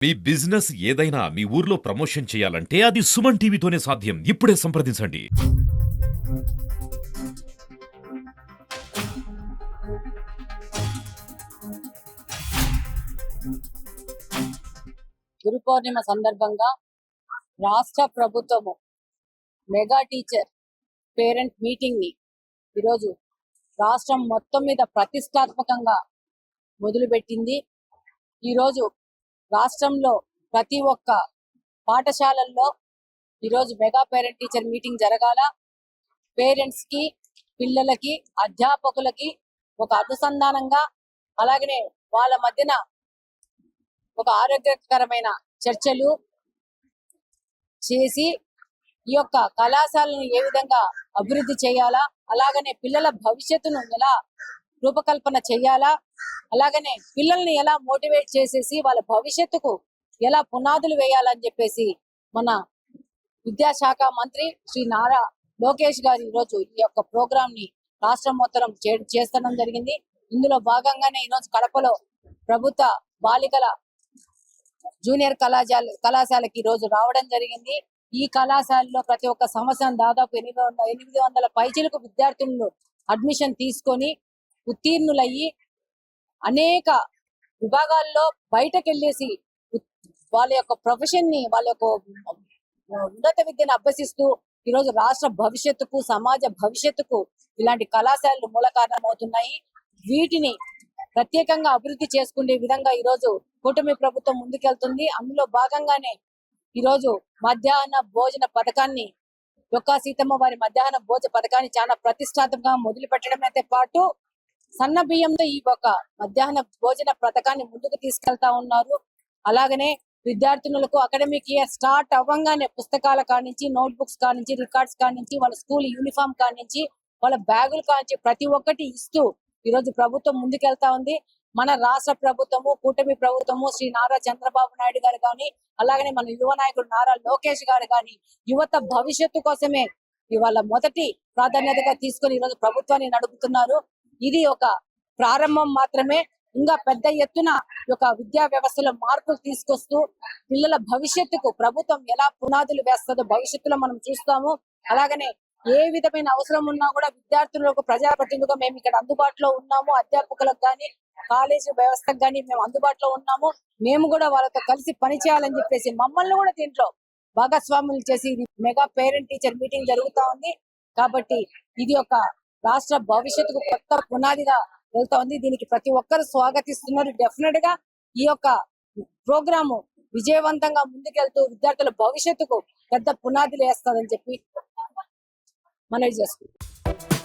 మీ business ఏదైనా మీ ఊర్లో promotion చేయాలంటే అది సుమన్ టీవీతోనే సాధ్యం. ఇప్పుడే సంప్రదించండి. గురు పౌర్ణిమ సందర్భంగా రాష్ట్ర ప్రభుత్వము మెగా టీచర్ పేరెంట్ మీటింగ్ ని ఈరోజు రాష్ట్రం మొత్తం మీద ప్రతిష్టాత్మకంగా మొదలుపెట్టింది. ఈరోజు రాష్ట్రంలో ప్రతి ఒక్క పాఠశాలల్లో ఈరోజు మెగా పేరెంట్ టీచర్ మీటింగ్ జరగాల. పేరెంట్స్ కి, పిల్లలకి, అధ్యాపకులకి ఒక అనుసంధానంగా, అలాగనే వాళ్ళ మధ్యన ఒక ఆరోగ్యకరమైన చర్చలు చేసి ఈ యొక్క కళాశాలను ఏ విధంగా అభివృద్ధి చేయాలా, అలాగనే పిల్లల భవిష్యత్తును ఎలా రూపకల్పన చేయాలా, అలాగనే పిల్లల్ని ఎలా మోటివేట్ చేసేసి వాళ్ళ భవిష్యత్తుకు ఎలా పునాదులు వేయాలని చెప్పేసి మన విద్యాశాఖ మంత్రి శ్రీ నారా లోకేష్ గారు ఈరోజు ఈ యొక్క ప్రోగ్రామ్ ని రాష్ట్రం మొత్తం చేస్తడం జరిగింది. ఇందులో భాగంగానే ఈరోజు కడపలో ప్రభుత్వ బాలికల జూనియర్ కళాశాలకి ఈ రోజు రావడం జరిగింది. ఈ కళాశాలలో ప్రతి ఒక్క సంవత్సరం దాదాపు 800 పైచిలకు విద్యార్థులను అడ్మిషన్ తీసుకొని ఉత్తీర్ణులయ్యి అనేక విభాగాల్లో బయటకెళ్ళేసి వాళ్ళ యొక్క ప్రొఫెషన్ ని, వాళ్ళ యొక్క ఉన్నత విద్యను అభ్యసిస్తూ ఈరోజు రాష్ట్ర భవిష్యత్తుకు, సమాజ భవిష్యత్తుకు ఇలాంటి కళాశాలలు మూల కారణమవుతున్నాయి. వీటిని ప్రత్యేకంగా అభివృద్ధి చేసుకునే విధంగా ఈరోజు కూటమి ప్రభుత్వం ముందుకెళ్తుంది. అందులో భాగంగానే ఈరోజు మధ్యాహ్న భోజన పథకాన్ని, యొక్క సీతమ్మ వారి మధ్యాహ్న భోజన పథకాన్ని చాలా ప్రతిష్టాత్మకంగా మొదలు పెట్టడంతో పాటు సన్న బియ్యంతో ఈ యొక్క మధ్యాహ్న భోజన పథకాన్ని ముందుకు తీసుకెళ్తా ఉన్నారు. అలాగనే విద్యార్థినులకు అకాడమిక్ ఇయర్ స్టార్ట్ అవ్వంగానే పుస్తకాల కానించి, నోట్ బుక్స్ కానించి, రికార్డ్స్ కానించి, వాళ్ళ స్కూల్ యూనిఫామ్ కానించి, వాళ్ళ బ్యాగులు కానించి ప్రతి ఒక్కటి ఇస్తూ ఈరోజు ప్రభుత్వం ముందుకెళ్తా ఉంది. మన రాష్ట్ర ప్రభుత్వము, కూటమి ప్రభుత్వము, శ్రీ నారా చంద్రబాబు నాయుడు గారు కానీ, అలాగనే మన యువ నాయకుడు నారా లోకేష్ గారు కానీ యువత భవిష్యత్తు కోసమే ఇవాళ మొదటి ప్రాధాన్యతగా తీసుకొని ఈరోజు ప్రభుత్వాన్ని నడుపుతున్నారు. ఇది ఒక ప్రారంభం మాత్రమే. ఇంకా పెద్ద ఎత్తున యొక్క విద్యా వ్యవస్థలో మార్పులు తీసుకొస్తూ పిల్లల భవిష్యత్తుకు ప్రభుత్వం ఎలా పునాదులు వేస్తుందో భవిష్యత్తులో మనం చూస్తాము. అలాగనే ఏ విధమైన అవసరం ఉన్నా కూడా విద్యార్థులకు ప్రజాప్రతినిధులుగా మేము ఇక్కడ అందుబాటులో ఉన్నాము. అధ్యాపకులకు కానీ, కాలేజీ వ్యవస్థకు కానీ మేము అందుబాటులో ఉన్నాము. మేము కూడా వాళ్ళతో కలిసి పనిచేయాలని చెప్పేసి మమ్మల్ని కూడా దీంట్లో భాగస్వాములు చేసి మెగా పేరెంట్ టీచర్ మీటింగ్ జరుగుతా ఉంది. కాబట్టి ఇది ఒక రాష్ట్ర భవిష్యత్తుకు కొత్త పునాదిగా వెళ్తా ఉంది. దీనికి ప్రతి ఒక్కరు స్వాగతిస్తున్నారు. డెఫినెట్ గా ఈ యొక్క ప్రోగ్రాము విజయవంతంగా ముందుకెళ్తూ విద్యార్థుల భవిష్యత్తుకు పెద్ద పునాదులు వేస్తారని చెప్పి మనవి చేసుకుంటాం.